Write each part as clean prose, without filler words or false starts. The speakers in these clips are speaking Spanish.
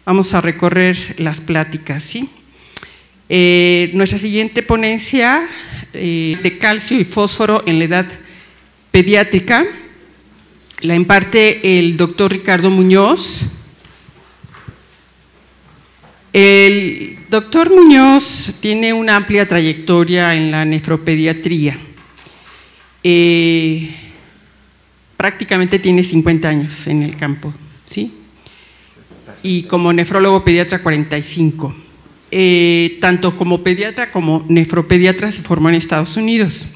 Vamos a recorrer las pláticas, ¿sí? Nuestra siguiente ponencia de calcio y fósforo en la edad pediátrica la imparte el doctor Ricardo Muñoz. El doctor Muñoz tiene una amplia trayectoria en la nefropediatría. Prácticamente tiene 50 años en el campo, ¿sí? Y como nefrólogo pediatra 45. Tanto como pediatra como nefropediatra se formó en Estados Unidos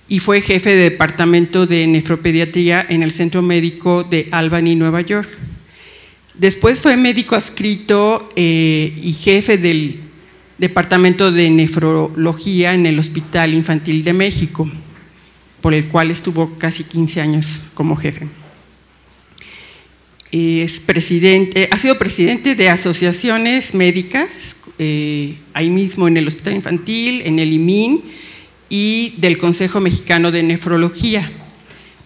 y fue jefe de departamento de nefropediatría en el Centro Médico de Albany, Nueva York. Después fue médico adscrito y jefe del departamento de nefrología en el Hospital Infantil de México, por el cual estuvo casi 15 años como jefe. Ha sido presidente de asociaciones médicas, ahí mismo en el Hospital Infantil, en el IMIN y del Consejo Mexicano de Nefrología.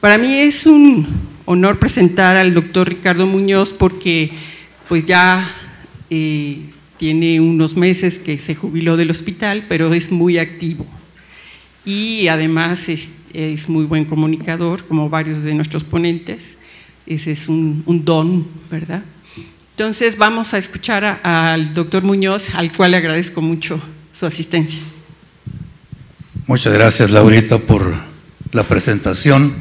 Para mí es un honor presentar al doctor Ricardo Muñoz porque pues ya tiene unos meses que se jubiló del hospital, pero es muy activo y además es muy buen comunicador, como varios de nuestros ponentes. Ese es un don, ¿verdad? Entonces vamos a escuchar al doctor Muñoz, al cual le agradezco mucho su asistencia. Muchas gracias, Laurita, por la presentación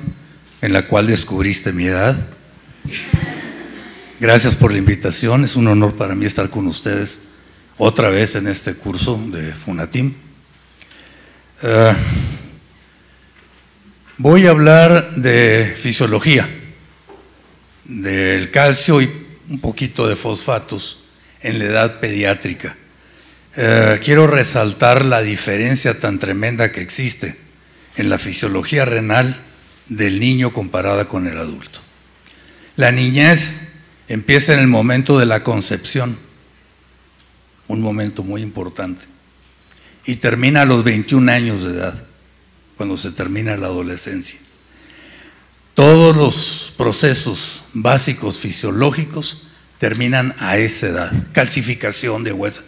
en la cual descubriste mi edad. Gracias por la invitación, es un honor para mí estar con ustedes otra vez en este curso de Funatim. Voy a hablar de fisiología, del calcio y un poquito de fosfatos en la edad pediátrica. Quiero resaltar la diferencia tan tremenda que existe en la fisiología renal del niño comparada con el adulto. La niñez empieza en el momento de la concepción, un momento muy importante, y termina a los 21 años de edad, cuando se termina la adolescencia. Todos los procesos básicos fisiológicos terminan a esa edad. Calcificación de hueso.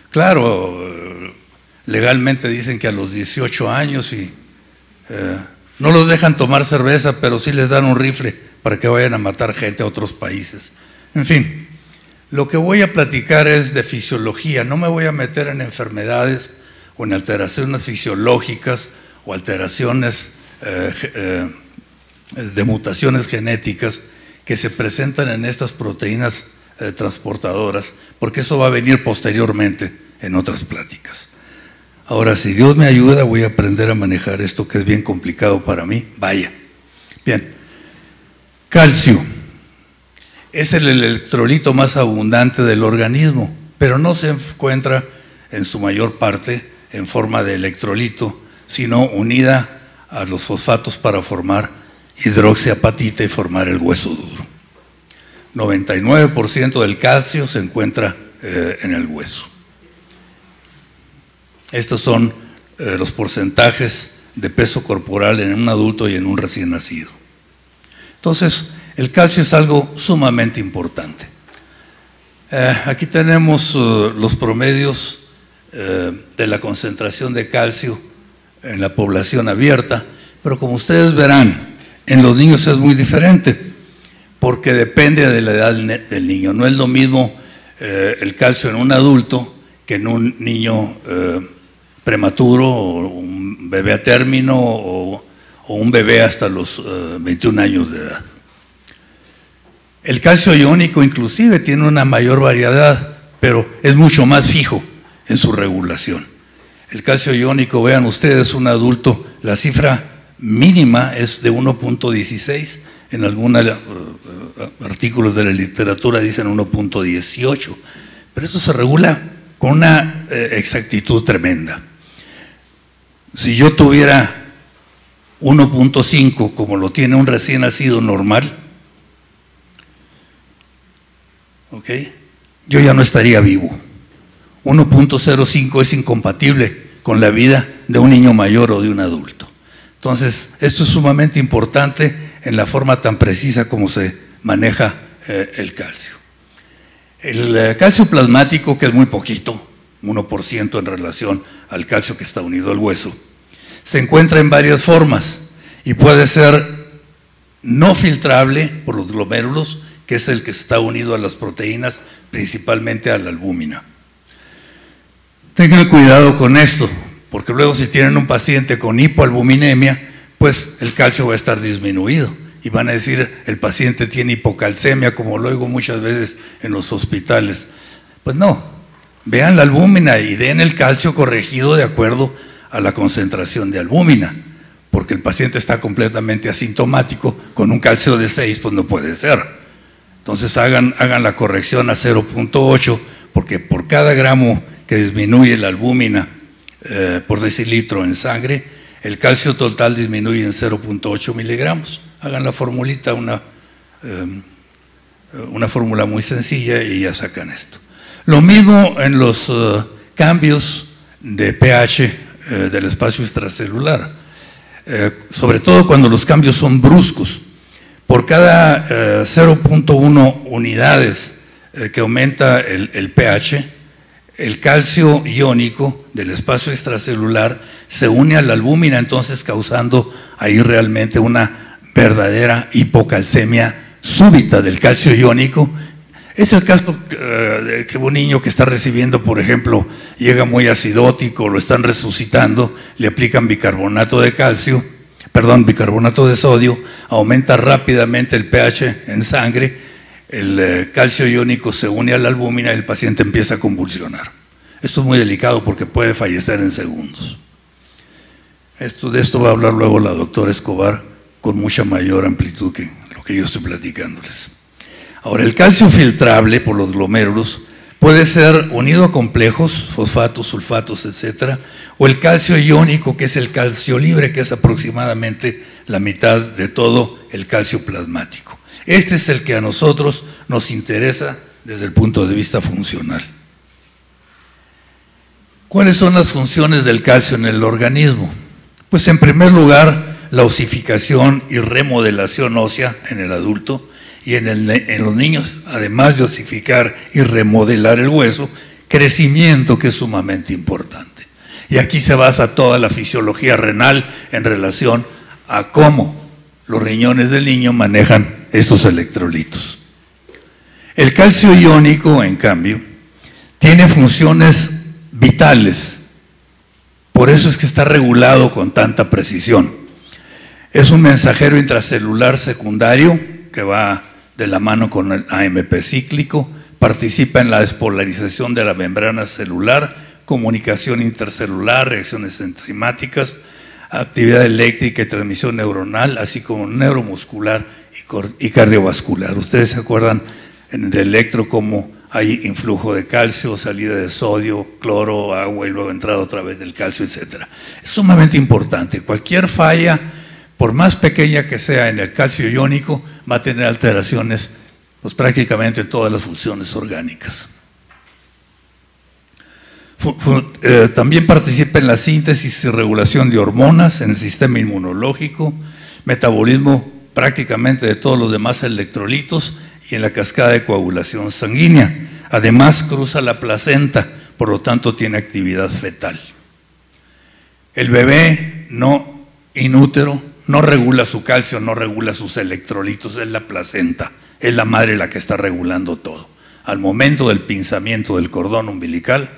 Claro, legalmente dicen que a los 18 años y no los dejan tomar cerveza, pero sí les dan un rifle para que vayan a matar gente a otros países. En fin, lo que voy a platicar es de fisiología. No me voy a meter en enfermedades o en alteraciones fisiológicas o alteraciones de mutaciones genéticas que se presentan en estas proteínas transportadoras, porque eso va a venir posteriormente en otras pláticas. Ahora, si Dios me ayuda, voy a aprender a manejar esto que es bien complicado para mí. Vaya. Bien. Calcio es el electrolito más abundante del organismo, pero no se encuentra en su mayor parte en forma de electrolito, sino unida a los fosfatos para formar hidroxiapatita y formar el hueso duro. 99% del calcio se encuentra en el hueso. Estos son los porcentajes de peso corporal en un adulto y en un recién nacido. Entonces, el calcio es algo sumamente importante. Aquí tenemos los promedios de la concentración de calcio en la población abierta, pero como ustedes verán, en los niños es muy diferente, porque depende de la edad del niño. No es lo mismo el calcio en un adulto que en un niño prematuro, o un bebé a término, o un bebé hasta los 21 años de edad. El calcio iónico inclusive tiene una mayor variedad, pero es mucho más fijo en su regulación. El calcio iónico, vean ustedes, un adulto, la cifra mínima es de 1.16, en algunos artículos de la literatura dicen 1.18, pero eso se regula con una exactitud tremenda. Si yo tuviera 1.5 como lo tiene un recién nacido normal, ¿okay?, yo ya no estaría vivo. 1.05 es incompatible con la vida de un niño mayor o de un adulto. Entonces, esto es sumamente importante en la forma tan precisa como se maneja el calcio. El calcio plasmático, que es muy poquito, 1% en relación al calcio que está unido al hueso, se encuentra en varias formas y puede ser no filtrable por los glomérulos, que es el que está unido a las proteínas, principalmente a la albúmina. Tengan cuidado con esto, porque luego si tienen un paciente con hipoalbuminemia, pues el calcio va a estar disminuido y van a decir el paciente tiene hipocalcemia, como lo oigo muchas veces en los hospitales. Pues no, vean la albúmina y den el calcio corregido de acuerdo a la concentración de albúmina, porque el paciente está completamente asintomático, con un calcio de 6 pues no puede ser. Entonces hagan la corrección a 0.8, porque por cada gramo que disminuye la albúmina por decilitro en sangre, el calcio total disminuye en 0.8 miligramos. Hagan la formulita, una fórmula muy sencilla y ya sacan esto. Lo mismo en los cambios de pH del espacio extracelular, sobre todo cuando los cambios son bruscos. Por cada 0.1 unidades que aumenta el pH, el calcio iónico del espacio extracelular se une a la albúmina, entonces causando ahí realmente una verdadera hipocalcemia súbita del calcio iónico. Es el caso de que un niño que está recibiendo, por ejemplo, llega muy acidótico, lo están resucitando, le aplican bicarbonato de sodio, aumenta rápidamente el pH en sangre, el calcio iónico se une a la albúmina y el paciente empieza a convulsionar. Esto es muy delicado porque puede fallecer en segundos. De esto va a hablar luego la doctora Escobar con mucha mayor amplitud que lo que yo estoy platicándoles. Ahora, el calcio filtrable por los glomérulos puede ser unido a complejos, fosfatos, sulfatos, etcétera, o el calcio iónico, que es el calcio libre, que es aproximadamente la mitad de todo el calcio plasmático. Este es el que a nosotros nos interesa desde el punto de vista funcional. ¿Cuáles son las funciones del calcio en el organismo? Pues en primer lugar, la osificación y remodelación ósea en el adulto, y en los niños, además de osificar y remodelar el hueso, crecimiento, que es sumamente importante. Y aquí se basa toda la fisiología renal en relación a cómo los riñones del niño manejan estos electrolitos. El calcio iónico, en cambio, tiene funciones vitales, por eso es que está regulado con tanta precisión. Es un mensajero intracelular secundario que va de la mano con el AMP cíclico, participa en la despolarización de la membrana celular, comunicación intercelular, reacciones enzimáticas, actividad eléctrica y transmisión neuronal, así como neuromuscular y cardiovascular. Ustedes se acuerdan en el electro cómo hay influjo de calcio, salida de sodio, cloro, agua y luego entrada otra vez del calcio, etc. Es sumamente importante. Cualquier falla, por más pequeña que sea en el calcio iónico, va a tener alteraciones pues, prácticamente en todas las funciones orgánicas. También participa en la síntesis y regulación de hormonas, en el sistema inmunológico, metabolismo prácticamente de todos los demás electrolitos y en la cascada de coagulación sanguínea. Además cruza la placenta, por lo tanto tiene actividad fetal. El bebé no inútero no regula su calcio, no regula sus electrolitos, es la placenta, es la madre la que está regulando todo. Al momento del pinzamiento del cordón umbilical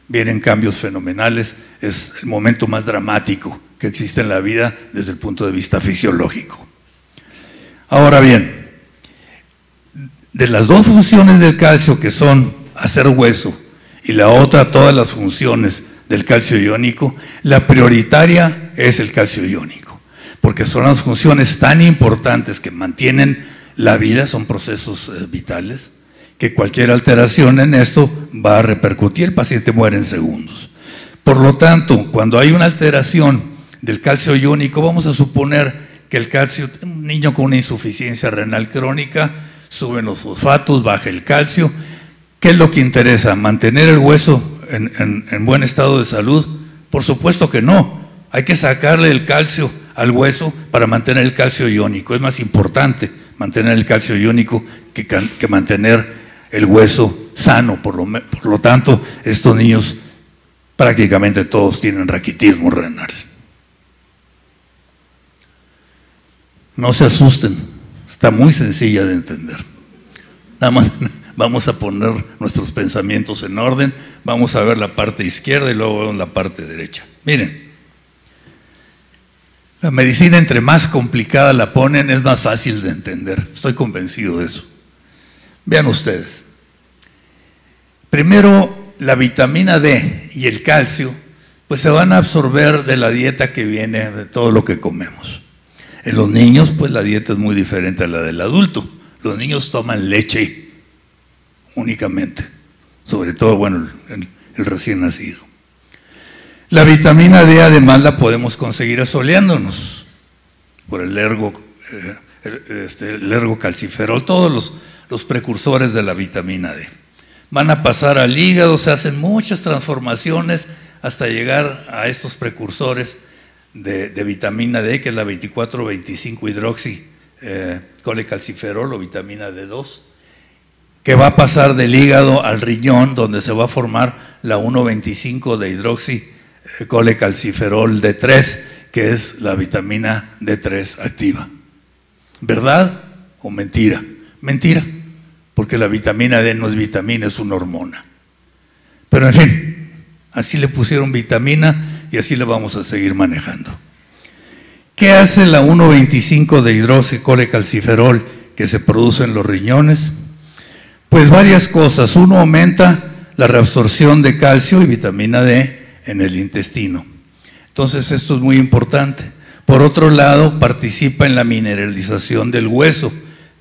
vienen cambios fenomenales, es el momento más dramático que existe en la vida desde el punto de vista fisiológico. Ahora bien, de las dos funciones del calcio, que son hacer hueso y la otra todas las funciones del calcio iónico, la prioritaria es el calcio iónico, porque son las funciones tan importantes que mantienen la vida, son procesos vitales, que cualquier alteración en esto va a repercutir, el paciente muere en segundos. Por lo tanto, cuando hay una alteración del calcio iónico, vamos a suponer que el calcio, un niño con una insuficiencia renal crónica, suben los fosfatos, baja el calcio. ¿Qué es lo que interesa? ¿Mantener el hueso en buen estado de salud? Por supuesto que no. Hay que sacarle el calcio al hueso para mantener el calcio iónico. Es más importante mantener el calcio iónico que mantener el hueso sano, por lo tanto, estos niños prácticamente todos tienen raquitismo renal. No se asusten, está muy sencilla de entender. Nada más vamos a poner nuestros pensamientos en orden, vamos a ver la parte izquierda y luego la parte derecha. Miren, la medicina entre más complicada la ponen es más fácil de entender, estoy convencido de eso. Vean ustedes, primero la vitamina D y el calcio pues se van a absorber de la dieta que viene de todo lo que comemos. En los niños pues la dieta es muy diferente a la del adulto, los niños toman leche únicamente, sobre todo, bueno, el recién nacido. La vitamina D además la podemos conseguir asoleándonos por el ergocalciferol, todos los precursores de la vitamina D. Van a pasar al hígado, se hacen muchas transformaciones hasta llegar a estos precursores de vitamina D, que es la 24-25 hidroxi colecalciferol o vitamina D2, que va a pasar del hígado al riñón, donde se va a formar la 1,25 de hidroxi colecalciferol D3, que es la vitamina D3 activa. ¿Verdad o mentira? Mentira, porque la vitamina D no es vitamina, es una hormona. Pero en fin, así le pusieron vitamina y así la vamos a seguir manejando. ¿Qué hace la 1,25 de hidroxicolecalciferol que se produce en los riñones? Pues varias cosas. Uno, aumenta la reabsorción de calcio y vitamina D en el intestino. Entonces esto es muy importante. Por otro lado, participa en la mineralización del hueso,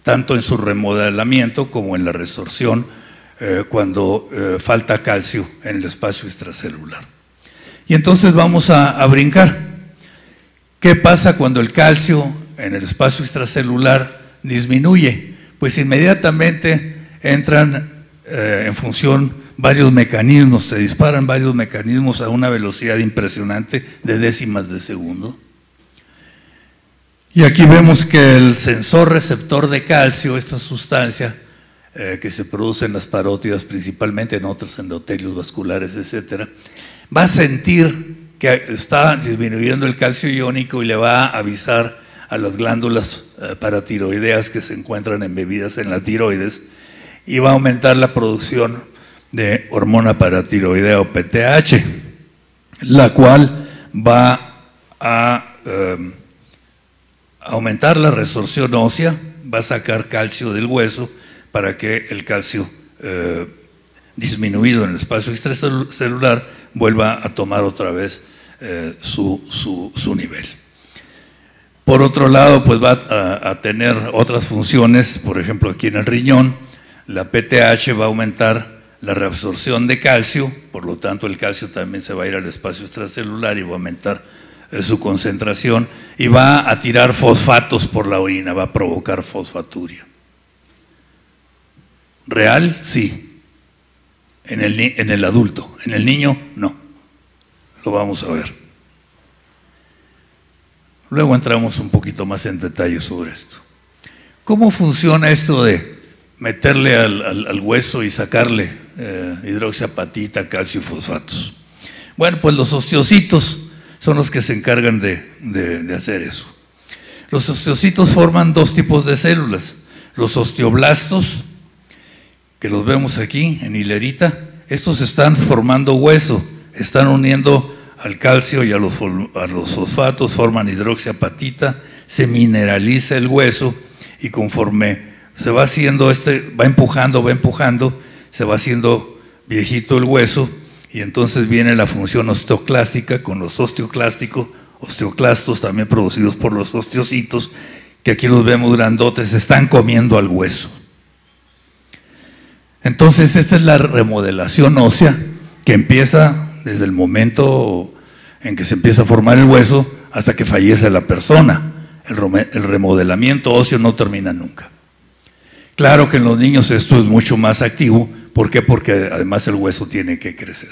tanto en su remodelamiento como en la resorción cuando falta calcio en el espacio extracelular. Y entonces vamos a brincar. ¿Qué pasa cuando el calcio en el espacio extracelular disminuye? Pues inmediatamente entran en función varios mecanismos, se disparan varios mecanismos a una velocidad impresionante de décimas de segundo. Y aquí vemos que el sensor receptor de calcio, esta sustancia que se produce en las parótidas, principalmente en otros endotelios vasculares, etcétera, va a sentir que está disminuyendo el calcio iónico y le va a avisar a las glándulas paratiroideas que se encuentran embebidas en la tiroides y va a aumentar la producción de hormona paratiroidea o PTH, la cual va a aumentar la resorción ósea, va a sacar calcio del hueso para que el calcio disminuido en el espacio extracelular vuelva a tomar otra vez su nivel. Por otro lado, pues va a tener otras funciones, por ejemplo aquí en el riñón, la PTH va a aumentar la reabsorción de calcio, por lo tanto el calcio también se va a ir al espacio extracelular y va a aumentar su concentración y va a tirar fosfatos por la orina, va a provocar fosfaturia. ¿Real? Sí. En el adulto. En el niño, no. Lo vamos a ver. Luego entramos un poquito más en detalle sobre esto. ¿Cómo funciona esto de meterle al hueso y sacarle hidroxiapatita, calcio y fosfatos? Bueno, pues los osteocitos son los que se encargan de hacer eso. Los osteocitos forman dos tipos de células. Los osteoblastos, que los vemos aquí en hilerita, estos están formando hueso, están uniendo al calcio y a los fosfatos, forman hidroxiapatita, se mineraliza el hueso y conforme se va haciendo va empujando, se va haciendo viejito el hueso y entonces viene la función osteoclástica con los osteoclastos también producidos por los osteocitos, que aquí los vemos grandotes, están comiendo al hueso. Entonces esta es la remodelación ósea que empieza desde el momento en que se empieza a formar el hueso hasta que fallece la persona. El remodelamiento óseo no termina nunca. Claro que en los niños esto es mucho más activo. ¿Por qué? Porque además el hueso tiene que crecer.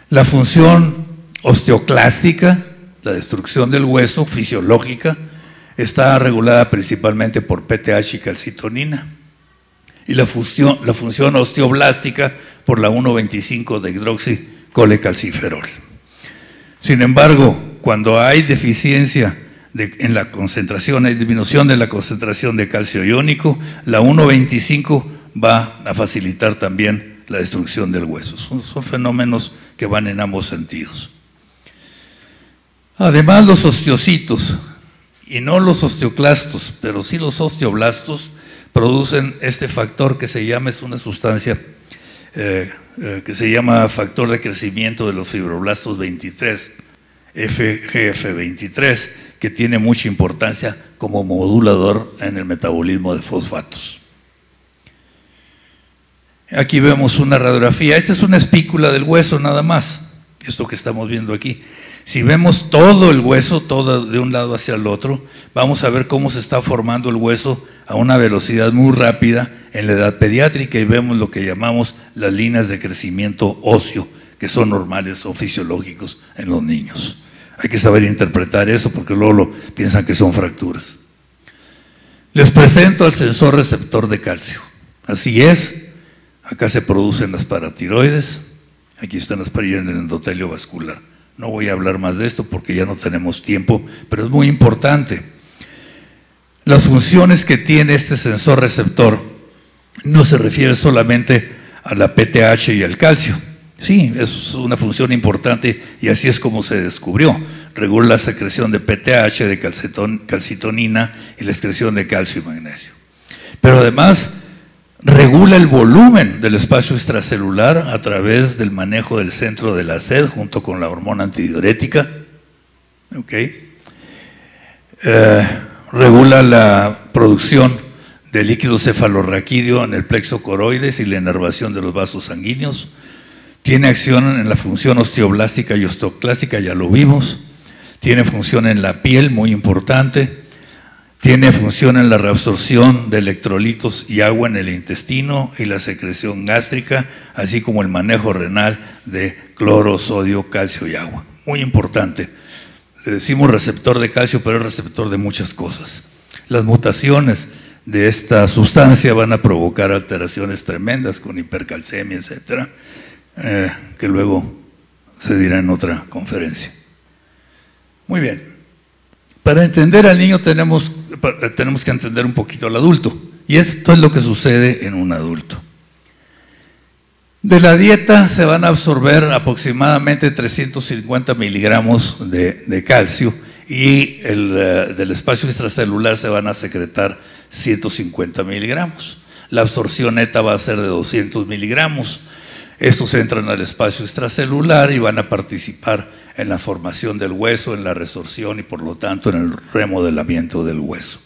La función osteoclástica, la destrucción del hueso fisiológica, está regulada principalmente por PTH y calcitonina. y la función osteoblástica por la 1,25 de hidroxicolecalciferol. Sin embargo, cuando hay deficiencia en la concentración, hay disminución de la concentración de calcio iónico, la 1,25 va a facilitar también la destrucción del hueso. Son fenómenos que van en ambos sentidos. Además, los osteocitos, y no los osteoclastos, pero sí los osteoblastos, producen este factor que se llama, es una sustancia que se llama factor de crecimiento de los fibroblastos 23, FGF23, que tiene mucha importancia como modulador en el metabolismo de fosfatos. Aquí vemos una radiografía, esta es una espícula del hueso nada más, esto que estamos viendo aquí. Si vemos todo el hueso, todo de un lado hacia el otro, vamos a ver cómo se está formando el hueso a una velocidad muy rápida en la edad pediátrica y vemos lo que llamamos las líneas de crecimiento óseo, que son normales o fisiológicos en los niños. Hay que saber interpretar eso porque luego piensan que son fracturas. Les presento al sensor receptor de calcio. Así es, acá se producen las paratiroides, aquí están las paredes en el endotelio vascular. No voy a hablar más de esto porque ya no tenemos tiempo, pero es muy importante. Las funciones que tiene este sensor receptor no se refiere solamente a la PTH y al calcio. Sí, es una función importante y así es como se descubrió. Regula la secreción de PTH, de calcitonina y la excreción de calcio y magnesio. Pero además regula el volumen del espacio extracelular a través del manejo del centro de la sed junto con la hormona antidiurética. Regula la producción de líquido cefalorraquídeo en el plexo coroides y la inervación de los vasos sanguíneos. Tiene acción en la función osteoblástica y osteoclástica, ya lo vimos. Tiene función en la piel, muy importante. Tiene función en la reabsorción de electrolitos y agua en el intestino y la secreción gástrica, así como el manejo renal de cloro, sodio, calcio y agua. Muy importante. Le decimos receptor de calcio, pero es receptor de muchas cosas. Las mutaciones de esta sustancia van a provocar alteraciones tremendas con hipercalcemia, etcétera, que luego se dirá en otra conferencia. Muy bien. Para entender al niño tenemos que entender un poquito al adulto, y esto es lo que sucede en un adulto. De la dieta se van a absorber aproximadamente 350 miligramos de calcio y del espacio extracelular se van a secretar 150 miligramos. La absorción neta va a ser de 200 miligramos. Estos entran al espacio extracelular y van a participar en la formación del hueso, en la resorción y por lo tanto en el remodelamiento del hueso.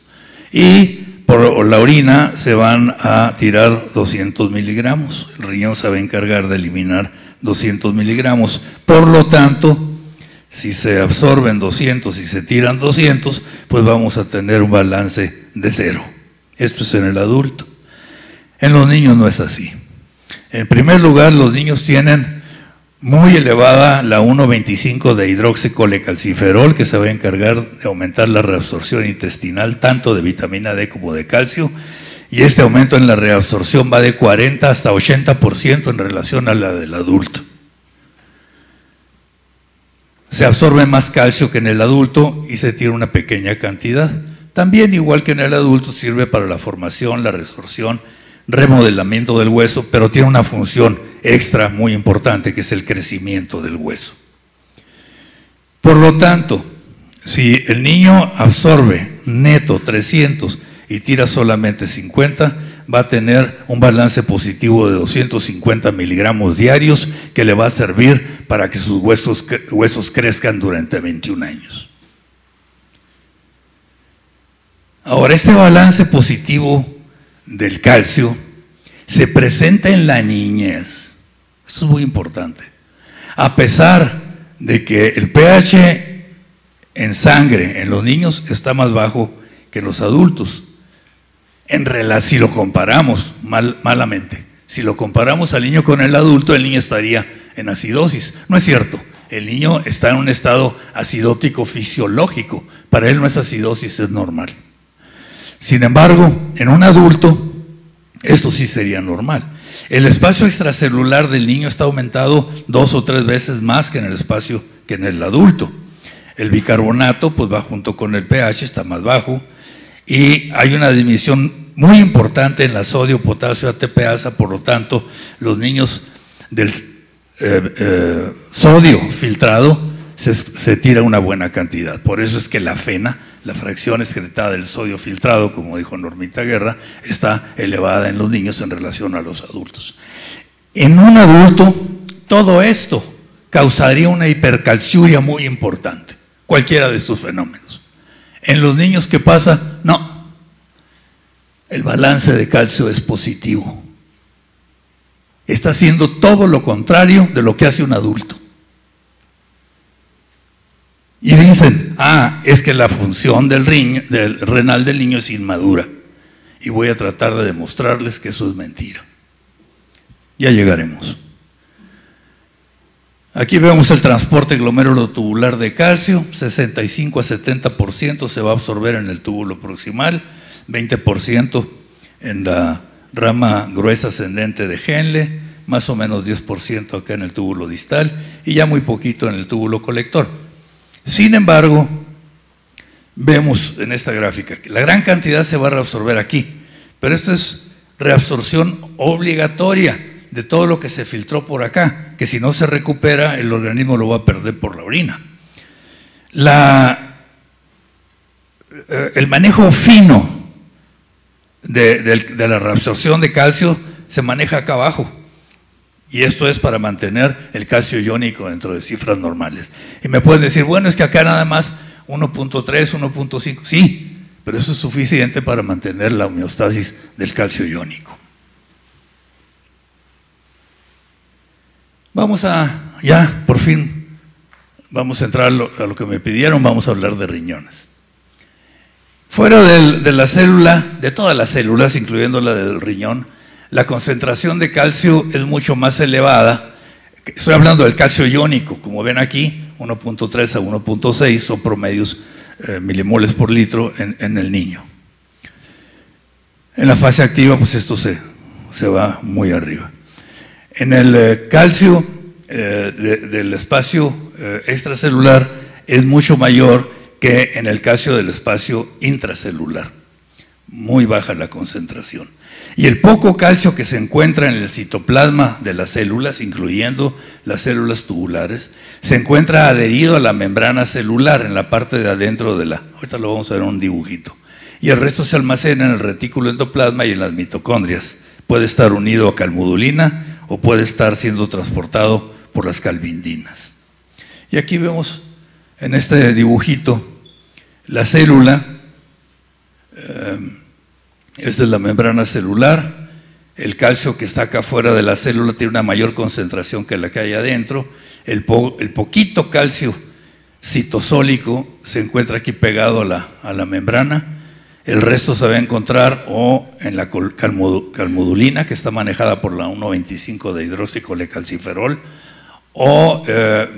Y por la orina se van a tirar 200 miligramos. El riñón se va a encargar de eliminar 200 miligramos. Por lo tanto, si se absorben 200 y se tiran 200, pues vamos a tener un balance de 0. Esto es en el adulto. En los niños no es así. En primer lugar, los niños tienen muy elevada la 1,25 de hidroxicolecalciferol, que se va a encargar de aumentar la reabsorción intestinal tanto de vitamina D como de calcio, y este aumento en la reabsorción va de 40 hasta 80% en relación a la del adulto. Se absorbe más calcio que en el adulto y se tiene una pequeña cantidad. También, igual que en el adulto, sirve para la formación, la resorción, remodelamiento del hueso, pero tiene una función extra muy importante, que es el crecimiento del hueso. Por lo tanto, si el niño absorbe neto 300 y tira solamente 50, va a tener un balance positivo de 250 miligramos diarios que le va a servir para que sus huesos crezcan durante 21 años. Ahora, este balance positivo del calcio se presenta en la niñez. Eso es muy importante. A pesar de que el pH en sangre en los niños está más bajo que en los adultos. Si lo comparamos malamente, si lo comparamos al niño con el adulto, el niño estaría en acidosis. No es cierto. El niño está en un estado acidótico fisiológico. Para él no es acidosis, es normal. Sin embargo, en un adulto, Esto sí sería normal. El espacio extracelular del niño está aumentado 2 o 3 veces más que en el espacio que en el adulto. El bicarbonato pues va junto con el pH, está más bajo, y hay una disminución muy importante en la sodio, potasio, ATPasa. Por lo tanto, los niños del sodio filtrado se tira una buena cantidad. Por eso es que la FeNA, la fracción excretada del sodio filtrado, como dijo Normita Guerra, está elevada en los niños en relación a los adultos. En un adulto, todo esto causaría una hipercalciuria muy importante, cualquiera de estos fenómenos. En los niños, ¿qué pasa? No, el balance de calcio es positivo. Está haciendo todo lo contrario de lo que hace un adulto. Y dicen, es que la función del renal del niño es inmadura. Y voy a tratar de demostrarles que eso es mentira. Ya llegaremos. Aquí vemos el transporte glomérulo-tubular de calcio. 65 a 70% se va a absorber en el túbulo proximal, 20% en la rama gruesa ascendente de Henle, más o menos 10% acá en el túbulo distal y ya muy poquito en el túbulo colector. Sin embargo, vemos en esta gráfica que la gran cantidad se va a reabsorber aquí, pero esto es reabsorción obligatoria de todo lo que se filtró por acá, que si no se recupera el organismo lo va a perder por la orina. El manejo fino de la reabsorción de calcio se maneja acá abajo. Y esto es para mantener el calcio iónico dentro de cifras normales. Y me pueden decir, bueno, es que acá nada más 1.3, 1.5. Sí, pero eso es suficiente para mantener la homeostasis del calcio iónico. Vamos por fin, vamos a entrar a lo que me pidieron, vamos a hablar de riñones. Fuera de la célula, de todas las células, incluyendo la del riñón, la concentración de calcio es mucho más elevada. Estoy hablando del calcio iónico, como ven aquí, 1.3 a 1.6 son promedios milimoles por litro en el niño. En la fase activa, pues esto se va muy arriba. En el calcio del espacio extracelular es mucho mayor que en el calcio del espacio intracelular. Muy baja la concentración. Y el poco calcio que se encuentra en el citoplasma de las células, incluyendo las células tubulares, se encuentra adherido a la membrana celular en la parte de adentro de ahorita lo vamos a ver en un dibujito. Y el resto se almacena en el retículo endoplasma y en las mitocondrias. Puede estar unido a calmodulina o puede estar siendo transportado por las calvindinas. Y aquí vemos en este dibujito la célula. Esta es la membrana celular. El calcio que está acá fuera de la célula tiene una mayor concentración que la que hay adentro. El poquito calcio citosólico se encuentra aquí pegado a la membrana. El resto se va a encontrar o en la calmodulina, que está manejada por la 1,25 de hidroxicolecalciferol, o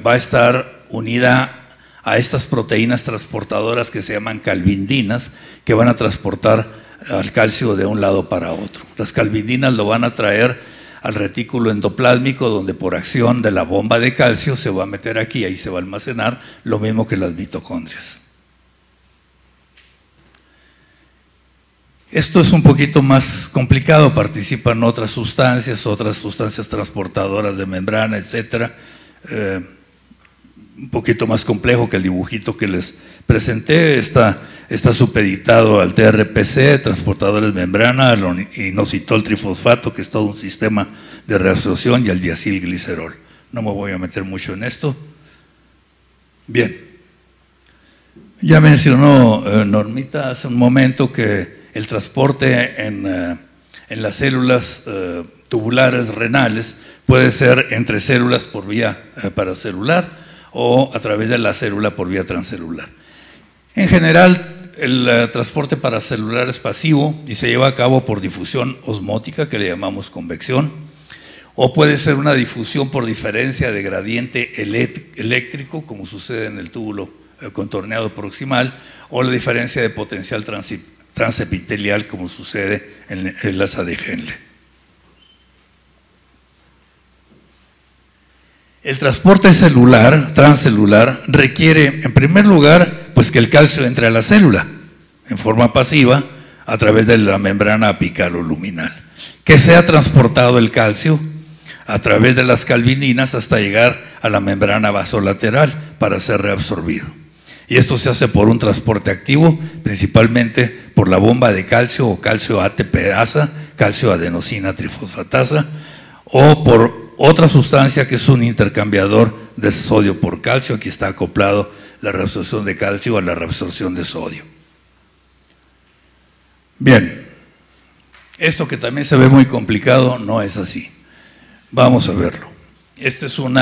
va a estar unida a estas proteínas transportadoras que se llaman calvindinas, que van a transportar al calcio de un lado para otro. Las calvindinas lo van a traer al retículo endoplásmico, donde por acción de la bomba de calcio se va a meter aquí, ahí se va a almacenar, lo mismo que las mitocondrias. Esto es un poquito más complicado, participan otras sustancias transportadoras de membrana, etcétera. Un poquito más complejo que el dibujito que les presenté. Está supeditado al TRPC, transportadores de membrana, al inositol trifosfato, que es todo un sistema de reabsorción, y al diacilglicerol. No me voy a meter mucho en esto. Bien, ya mencionó Normita hace un momento que el transporte en las células tubulares renales puede ser entre células por vía paracelular o a través de la célula por vía transcelular. En general, el transporte paracelular es pasivo y se lleva a cabo por difusión osmótica, que le llamamos convección, o puede ser una difusión por diferencia de gradiente eléctrico, como sucede en el túbulo contorneado proximal, o la diferencia de potencial transepitelial como sucede en el asa de Henle. El transporte transcelular, requiere, en primer lugar, pues que el calcio entre a la célula en forma pasiva a través de la membrana apical o luminal, que sea transportado el calcio a través de las calvininas hasta llegar a la membrana vasolateral para ser reabsorbido. Y esto se hace por un transporte activo, principalmente por la bomba de calcio o calcio ATPasa, calcio adenosina trifosfatasa, o por otra sustancia que es un intercambiador de sodio por calcio. Aquí está acoplado la reabsorción de calcio a la reabsorción de sodio. Bien, esto que también se ve muy complicado no es así. Vamos a verlo. Este es un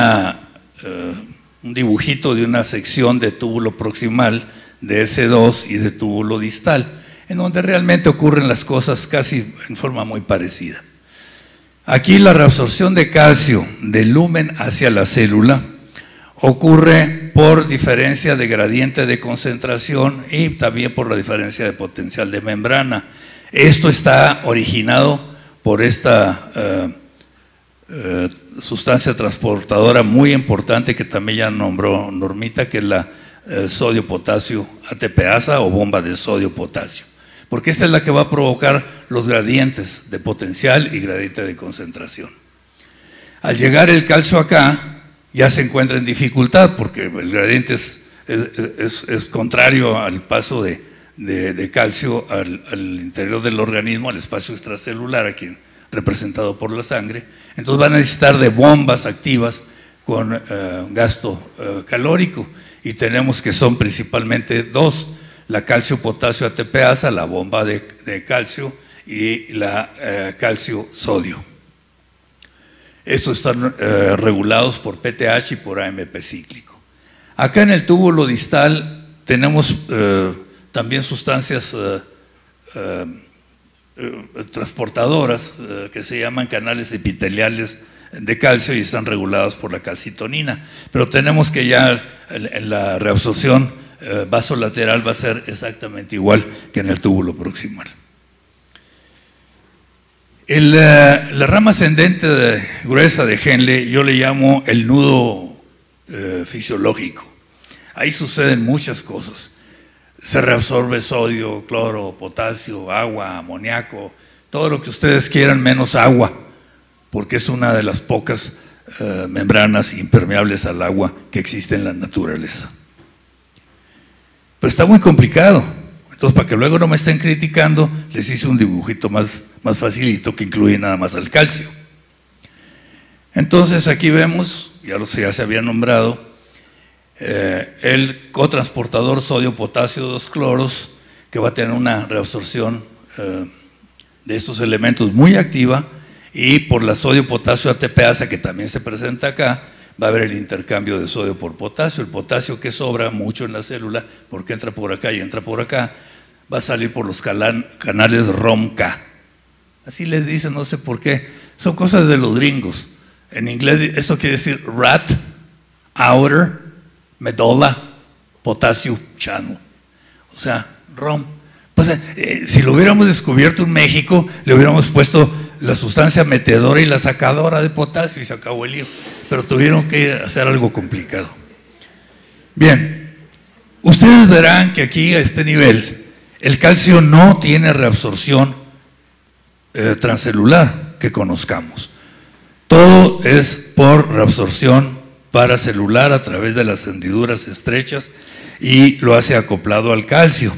dibujito de una sección de túbulo proximal de S2 y de túbulo distal, en donde realmente ocurren las cosas casi en forma muy parecida. Aquí la reabsorción de calcio del lumen hacia la célula ocurre por diferencia de gradiente de concentración y también por la diferencia de potencial de membrana. Esto está originado por esta sustancia transportadora muy importante que también ya nombró Normita, que es la sodio-potasio ATPasa o bomba de sodio-potasio, porque esta es la que va a provocar los gradientes de potencial y gradiente de concentración. Al llegar el calcio acá, ya se encuentra en dificultad, porque el gradiente es contrario al paso de calcio al interior del organismo, al espacio extracelular, aquí representado por la sangre. Entonces van a necesitar de bombas activas con gasto calórico, y tenemos que son principalmente dos: la calcio-potasio ATPasa, la bomba de calcio, y la calcio-sodio. Estos están regulados por PTH y por AMP cíclico. Acá en el túbulo distal tenemos también sustancias transportadoras que se llaman canales epiteliales de calcio y están regulados por la calcitonina, pero tenemos que ya en la reabsorción vasolateral va a ser exactamente igual que en el túbulo proximal. La rama ascendente gruesa de Henle yo le llamo el nudo fisiológico. Ahí suceden muchas cosas. Se reabsorbe sodio, cloro, potasio, agua, amoníaco, todo lo que ustedes quieran menos agua, porque es una de las pocas membranas impermeables al agua que existe en la naturaleza. Pero está muy complicado. Entonces, para que luego no me estén criticando, les hice un dibujito más facilito que incluye nada más al calcio. Entonces, aquí vemos, ya se había nombrado, el cotransportador sodio-potasio 2 cloros, que va a tener una reabsorción de estos elementos muy activa, y por la sodio-potasio ATPasa, que también se presenta acá, va a haber el intercambio de sodio por potasio. El potasio que sobra mucho en la célula, porque entra por acá y entra por acá, va a salir por los canales ROMK. Así les dicen, no sé por qué, son cosas de los gringos. En inglés esto quiere decir rat, outer, medulla, potassium channel. O sea, ROM. Pues, si lo hubiéramos descubierto en México, le hubiéramos puesto la sustancia metedora y la sacadora de potasio y se acabó el lío. Pero tuvieron que hacer algo complicado. Bien, ustedes verán que aquí a este nivel el calcio no tiene reabsorción transcelular que conozcamos. Todo es por reabsorción paracelular a través de las hendiduras estrechas y lo hace acoplado al calcio.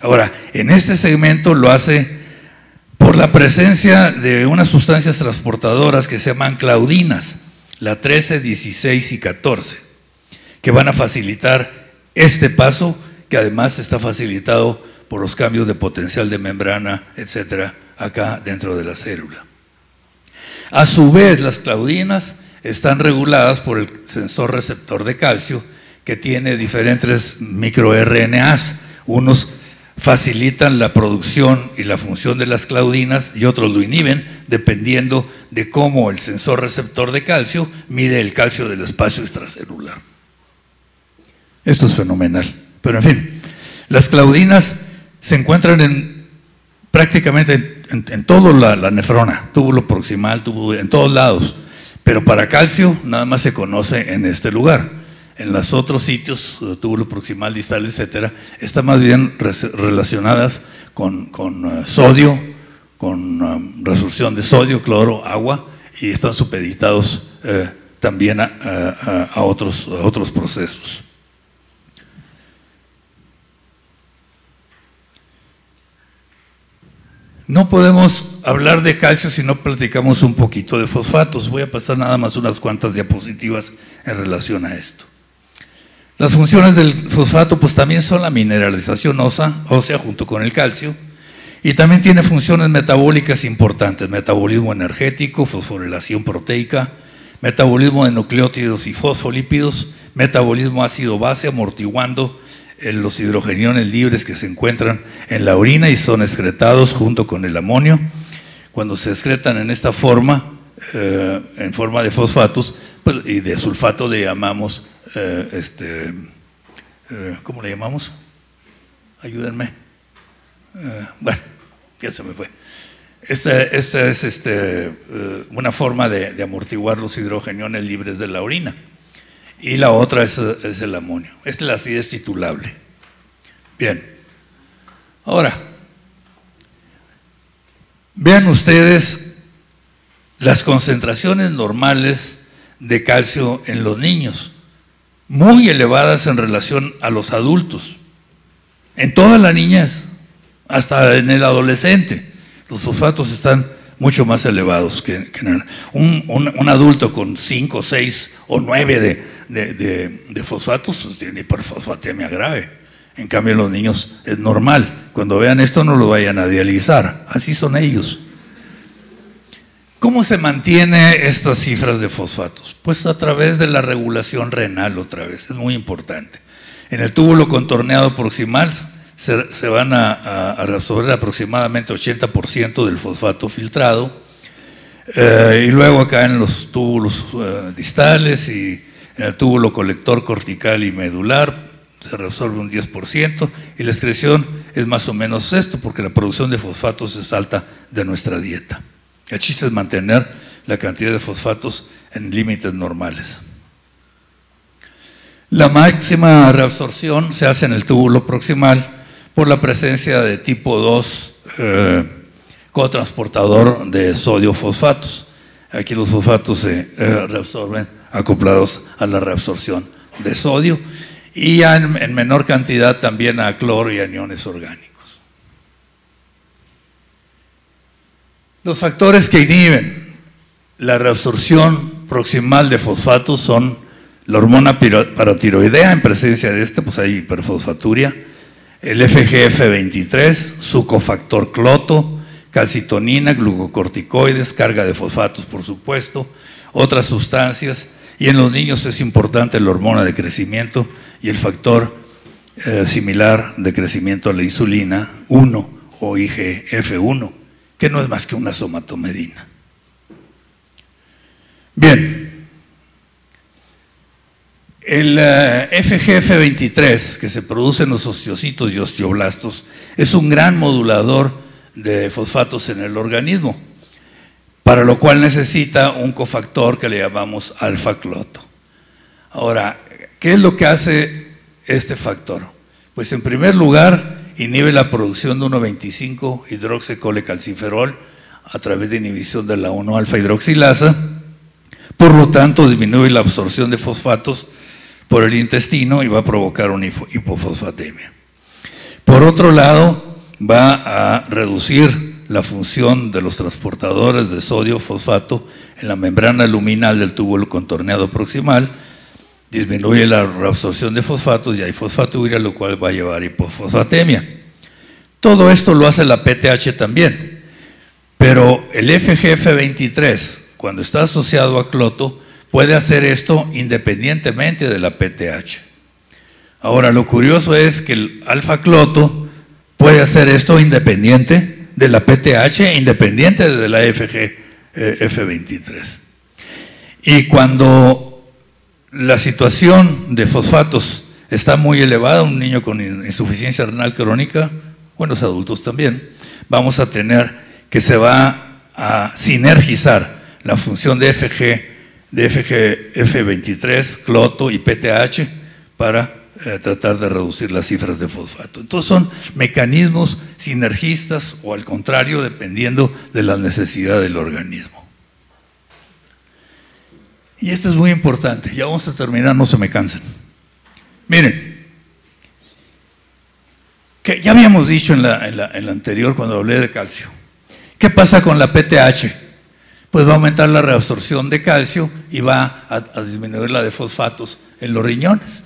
Ahora, en este segmento lo hace por la presencia de unas sustancias transportadoras que se llaman claudinas, la 13, 16 y 14, que van a facilitar este paso, que además está facilitado por los cambios de potencial de membrana, etcétera, acá dentro de la célula. A su vez, las claudinas están reguladas por el sensor receptor de calcio, que tiene diferentes microRNAs. Unos facilitan la producción y la función de las claudinas y otros lo inhiben, dependiendo de cómo el sensor receptor de calcio mide el calcio del espacio extracelular. Esto es fenomenal. Pero en fin, las claudinas se encuentran en prácticamente en toda la nefrona, túbulo proximal, en todos lados, pero para calcio nada más se conoce en este lugar. En los otros sitios, túbulo proximal, distal, etcétera, están más bien relacionadas con sodio, con resorción de sodio, cloro, agua, y están supeditados también a otros procesos. No podemos hablar de calcio si no platicamos un poquito de fosfatos. Voy a pasar nada más unas cuantas diapositivas en relación a esto. Las funciones del fosfato pues también son la mineralización ósea junto con el calcio, y también tiene funciones metabólicas importantes: metabolismo energético, fosforilación proteica, metabolismo de nucleótidos y fosfolípidos, metabolismo ácido-base, amortiguando los hidrogeniones libres que se encuentran en la orina y son excretados junto con el amonio. Cuando se excretan en esta forma, en forma de fosfatos, pues, y de sulfato le llamamos, ¿cómo le llamamos? Ayúdenme. Bueno, ya se me fue. Esta es una forma de amortiguar los hidrogeniones libres de la orina. Y la otra es el amonio. Esta es la acidez titulable. Bien. Ahora, vean ustedes las concentraciones normales de calcio en los niños, muy elevadas en relación a los adultos, en toda la niñez, hasta en el adolescente. Los fosfatos están mucho más elevados que un adulto con 5, 6 o 9 de fosfatos, pues tiene hiperfosfatemia grave. En cambio en los niños es normal. Cuando vean esto no lo vayan a dializar, así son ellos. ¿Cómo se mantiene estas cifras de fosfatos? Pues a través de la regulación renal, otra vez, es muy importante. En el túbulo contorneado proximal se van a reabsorber aproximadamente 80% del fosfato filtrado, y luego acá en los túbulos distales y en el túbulo colector cortical y medular se reabsorbe un 10%, y la excreción es más o menos esto, porque la producción de fosfatos es alta de nuestra dieta. El chiste es mantener la cantidad de fosfatos en límites normales. La máxima reabsorción se hace en el túbulo proximal por la presencia de tipo 2 cotransportador de sodio-fosfatos. Aquí los fosfatos se reabsorben acoplados a la reabsorción de sodio, y ya en menor cantidad también a cloro y aniones orgánicos. Los factores que inhiben la reabsorción proximal de fosfatos son la hormona paratiroidea. En presencia de pues hay hiperfosfaturia, el FGF23, su cofactor cloto, calcitonina, glucocorticoides, carga de fosfatos, por supuesto, otras sustancias, y en los niños es importante la hormona de crecimiento y el factor similar de crecimiento a la insulina 1 o IGF-1, que no es más que una somatomedina. Bien, el FGF23 que se produce en los osteocitos y osteoblastos es un gran modulador de fosfatos en el organismo, para lo cual necesita un cofactor que le llamamos alfa-cloto. Ahora, ¿qué es lo que hace este factor? Pues en primer lugar, inhibe la producción de 1,25-hidroxicolecalciferol a través de inhibición de la 1-alfa-hidroxilasa, por lo tanto disminuye la absorción de fosfatos por el intestino y va a provocar una hipofosfatemia. Por otro lado, va a reducir la función de los transportadores de sodio-fosfato en la membrana luminal del túbulo contorneado proximal, disminuye la reabsorción de fosfatos y hay fosfaturia, lo cual va a llevar a hipofosfatemia. Todo esto lo hace la PTH también, pero el FGF23, cuando está asociado a cloto, puede hacer esto independientemente de la PTH. Ahora, lo curioso es que el alfa-cloto puede hacer esto independiente de la PTH, independiente de la FGF23. Y cuando la situación de fosfatos está muy elevada, un niño con insuficiencia renal crónica, buenos adultos también, vamos a tener que se va a sinergizar la función de FGF23, cloto y PTH para tratar de reducir las cifras de fosfato. Entonces son mecanismos sinergistas o al contrario, dependiendo de la necesidad del organismo. Y esto es muy importante, ya vamos a terminar, no se me cansen. Miren, que ya habíamos dicho en la anterior cuando hablé de calcio. ¿Qué pasa con la PTH? Pues va a aumentar la reabsorción de calcio y va a disminuir la de fosfatos en los riñones.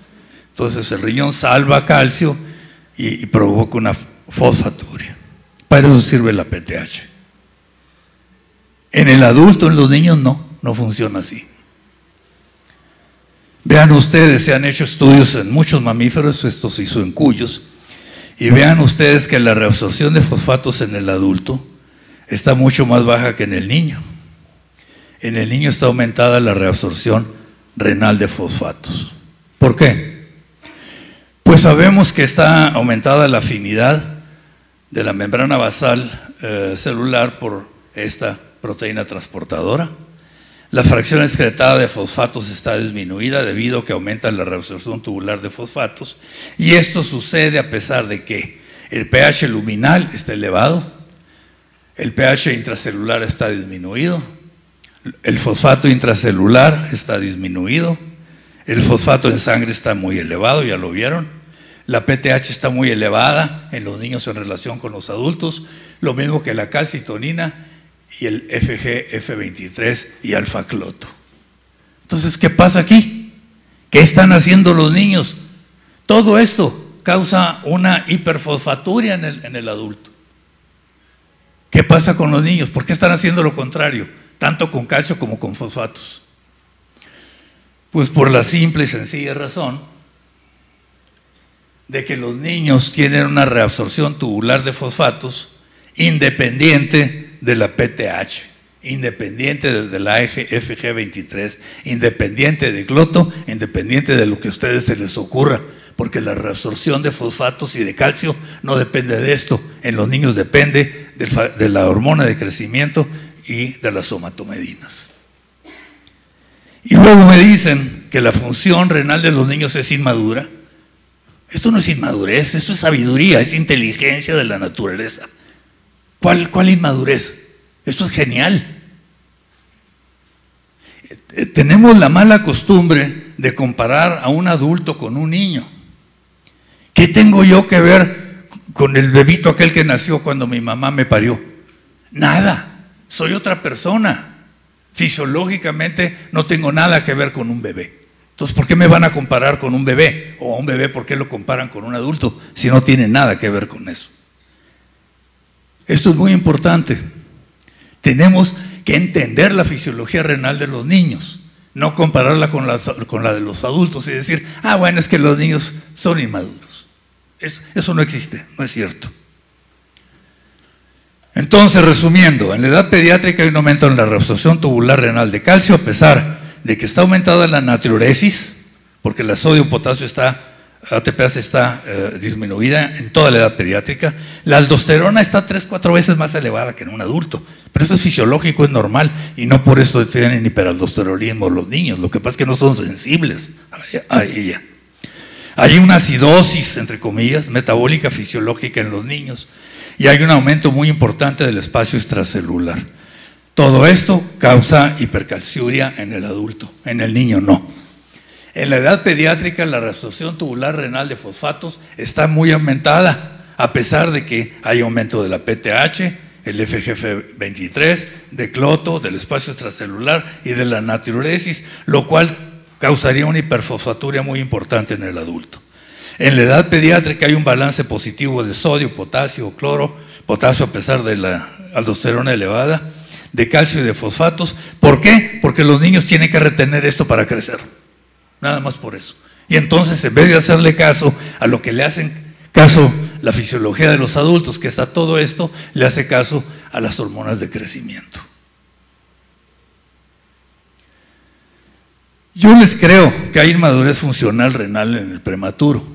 Entonces el riñón salva calcio y provoca una fosfaturia. Para eso sirve la PTH. En el adulto, en los niños no funciona así. Vean ustedes, se han hecho estudios en muchos mamíferos, esto se hizo en cuyos, y vean ustedes que la reabsorción de fosfatos en el adulto está mucho más baja que en el niño. En el niño está aumentada la reabsorción renal de fosfatos. ¿Por qué? Pues sabemos que está aumentada la afinidad de la membrana basal celular por esta proteína transportadora. La fracción excretada de fosfatos está disminuida debido a que aumenta la reabsorción tubular de fosfatos, y esto sucede a pesar de que el pH luminal está elevado, el pH intracelular está disminuido, el fosfato intracelular está disminuido, el fosfato en sangre está muy elevado, ya lo vieron, la PTH está muy elevada en los niños en relación con los adultos, lo mismo que la calcitonina y el FGF23 y alfa-cloto. Entonces, ¿qué pasa aquí? ¿Qué están haciendo los niños? Todo esto causa una hiperfosfaturia en el adulto. ¿Qué pasa con los niños? ¿Por qué están haciendo lo contrario? Tanto con calcio como con fosfatos. Pues por la simple y sencilla razón de que los niños tienen una reabsorción tubular de fosfatos independiente de la PTH, independiente de la FG23, independiente de cloto, independiente de lo que a ustedes se les ocurra, porque la reabsorción de fosfatos y de calcio no depende de esto. En los niños depende de la hormona de crecimiento y de las somatomedinas. Y luego me dicen que la función renal de los niños es inmadura. Esto no es inmadurez, esto es sabiduría, es inteligencia de la naturaleza. ¿Cuál inmadurez? Esto es genial. Tenemos la mala costumbre de comparar a un adulto con un niño. ¿Qué tengo yo que ver con el bebito aquel que nació cuando mi mamá me parió? Nada, soy otra persona. Fisiológicamente no tengo nada que ver con un bebé. Entonces, ¿por qué me van a comparar con un bebé? O a un bebé, ¿por qué lo comparan con un adulto si no tiene nada que ver con eso? Esto es muy importante. Tenemos que entender la fisiología renal de los niños, no compararla con la de los adultos y decir, bueno, es que los niños son inmaduros. Eso no existe, no es cierto. Entonces, resumiendo, en la edad pediátrica hay un aumento en la reabsorción tubular renal de calcio, a pesar de que está aumentada la natriuresis, porque la sodio-potasio ATPase está disminuida en toda la edad pediátrica. La aldosterona está 3-4 veces más elevada que en un adulto, pero eso es fisiológico, es normal, y no por eso tienen hiperaldosteronismo los niños. Lo que pasa es que no son sensibles a ella. Hay una acidosis, entre comillas, metabólica fisiológica en los niños, y hay un aumento muy importante del espacio extracelular. Todo esto causa hipercalciuria en el adulto, en el niño no. En la edad pediátrica la reabsorción tubular renal de fosfatos está muy aumentada, a pesar de que hay aumento de la PTH, el FGF23, de cloto, del espacio extracelular y de la natriuresis, lo cual causaría una hiperfosfaturia muy importante en el adulto. En la edad pediátrica hay un balance positivo de sodio, potasio, cloro, potasio a pesar de la aldosterona elevada, de calcio y de fosfatos. ¿Por qué? Porque los niños tienen que retener esto para crecer. Nada más por eso. Y entonces, en vez de hacerle caso a lo que le hacen caso la fisiología de los adultos, que está todo esto, le hace caso a las hormonas de crecimiento. Yo les creo que hay inmadurez funcional renal en el prematuro.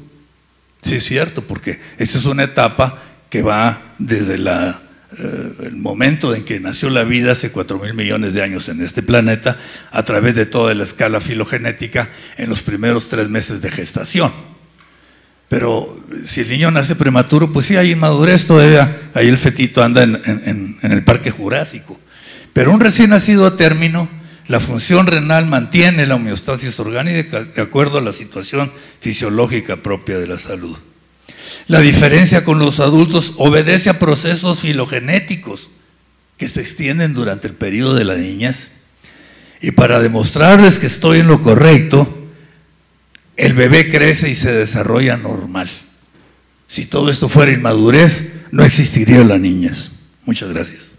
Sí, es cierto, porque esta es una etapa que va desde la el momento en que nació la vida hace 4.000 millones de años en este planeta, a través de toda la escala filogenética en los primeros 3 meses de gestación. Pero si el niño nace prematuro, pues sí hay inmadurez todavía, ahí el fetito anda en el Parque Jurásico. Pero un recién nacido a término, la función renal mantiene la homeostasis orgánica de acuerdo a la situación fisiológica propia de la salud. La diferencia con los adultos obedece a procesos filogenéticos que se extienden durante el periodo de la niñez. Y para demostrarles que estoy en lo correcto, el bebé crece y se desarrolla normal. Si todo esto fuera inmadurez, no existiría la niñez. Muchas gracias.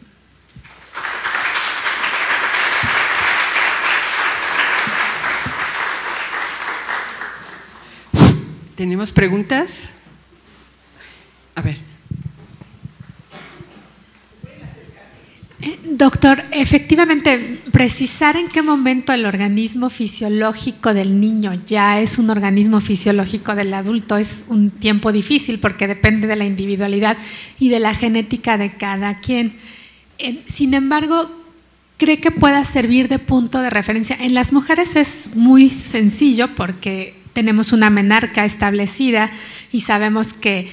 ¿Tenemos preguntas? A ver. Doctor, efectivamente, precisar en qué momento el organismo fisiológico del niño ya es un organismo fisiológico del adulto es un tiempo difícil porque depende de la individualidad y de la genética de cada quien. Sin embargo, ¿cree que pueda servir de punto de referencia? En las mujeres es muy sencillo porque tenemos una menarca establecida y sabemos que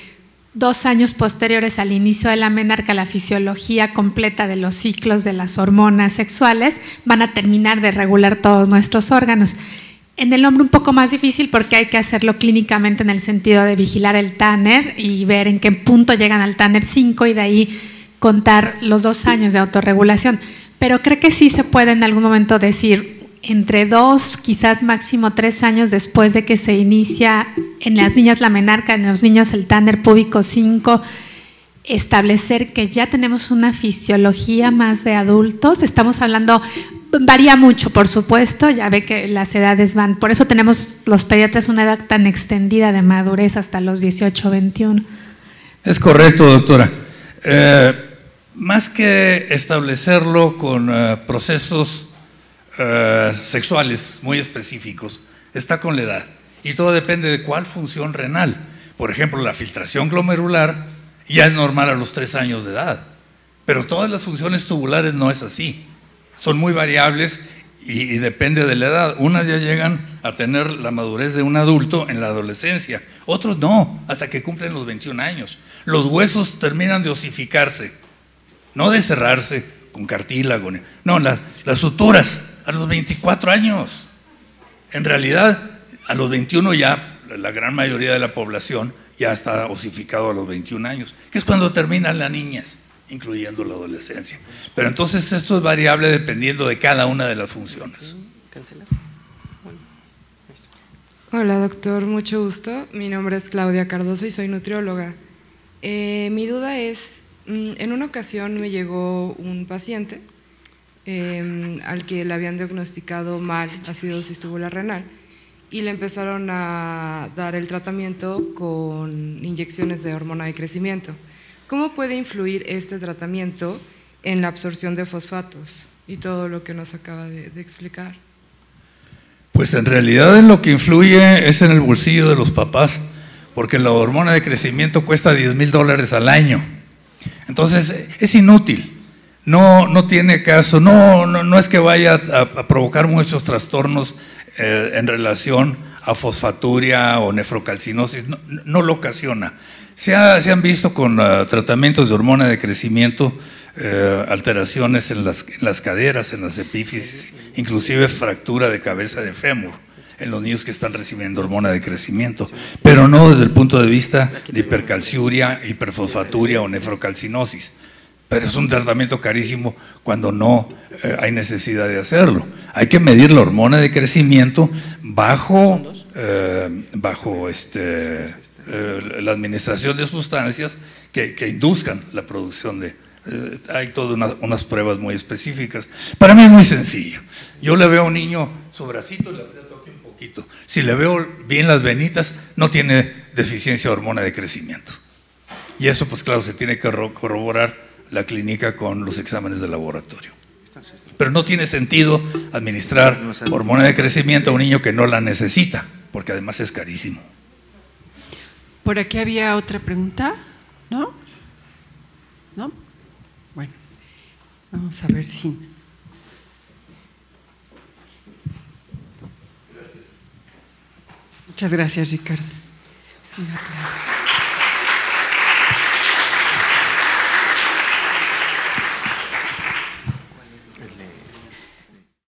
2 años posteriores al inicio de la menarca, la fisiología completa de los ciclos de las hormonas sexuales van a terminar de regular todos nuestros órganos. En el hombre un poco más difícil porque hay que hacerlo clínicamente en el sentido de vigilar el Tanner y ver en qué punto llegan al Tanner 5 y de ahí contar los 2 años de autorregulación. Pero creo que sí se puede en algún momento decir entre 2, quizás máximo 3 años después de que se inicia en las niñas la menarca, en los niños el Tanner púbico 5, establecer que ya tenemos una fisiología más de adultos. Estamos hablando, varía mucho, por supuesto, ya ve que las edades van, por eso tenemos los pediatras una edad tan extendida de madurez hasta los 18, 21. Es correcto, doctora. Más que establecerlo con procesos sexuales muy específicos, está con la edad y todo depende de cuál función renal. Por ejemplo, la filtración glomerular ya es normal a los 3 años de edad, pero todas las funciones tubulares no es así, son muy variables y depende de la edad. Unas ya llegan a tener la madurez de un adulto en la adolescencia, otros no, hasta que cumplen los 21 años. Los huesos terminan de osificarse, no de cerrarse con cartílago, no, las suturas a los 24 años. En realidad, a los 21 ya la gran mayoría de la población ya está osificado a los 21 años, que es cuando terminan las niñas, incluyendo la adolescencia. Pero entonces esto es variable dependiendo de cada una de las funciones. Hola doctor, mucho gusto. Mi nombre es Claudia Cardoso y soy nutrióloga. Mi duda es, en una ocasión me llegó un paciente al que le habían diagnosticado mal acidosis tubular renal y le empezaron a dar el tratamiento con inyecciones de hormona de crecimiento. ¿Cómo puede influir este tratamiento en la absorción de fosfatos y todo lo que nos acaba de explicar? Pues en realidad lo que influye es en el bolsillo de los papás, porque la hormona de crecimiento cuesta $10,000 al año. Entonces es inútil. No tiene caso, no es que vaya a provocar muchos trastornos en relación a fosfaturia o nefrocalcinosis, no lo ocasiona. Se han visto con tratamientos de hormona de crecimiento alteraciones en las caderas, en las epífisis, inclusive fractura de cabeza de fémur en los niños que están recibiendo hormona de crecimiento, pero no desde el punto de vista de hipercalciuria, hiperfosfaturia o nefrocalcinosis. Pero es un tratamiento carísimo cuando no hay necesidad de hacerlo. Hay que medir la hormona de crecimiento bajo la administración de sustancias que induzcan la producción de… hay todas unas pruebas muy específicas. Para mí es muy sencillo. Yo le veo a un niño su bracito y le aprieto aquí un poquito. Si le veo bien las venitas, no tiene deficiencia de hormona de crecimiento. Y eso, pues claro, se tiene que corroborar la clínica con los exámenes de laboratorio. Pero no tiene sentido administrar hormona de crecimiento a un niño que no la necesita, porque además es carísimo. Por aquí había otra pregunta, ¿no? ¿No? Vamos a ver si... Muchas gracias, Ricardo. Un aplauso.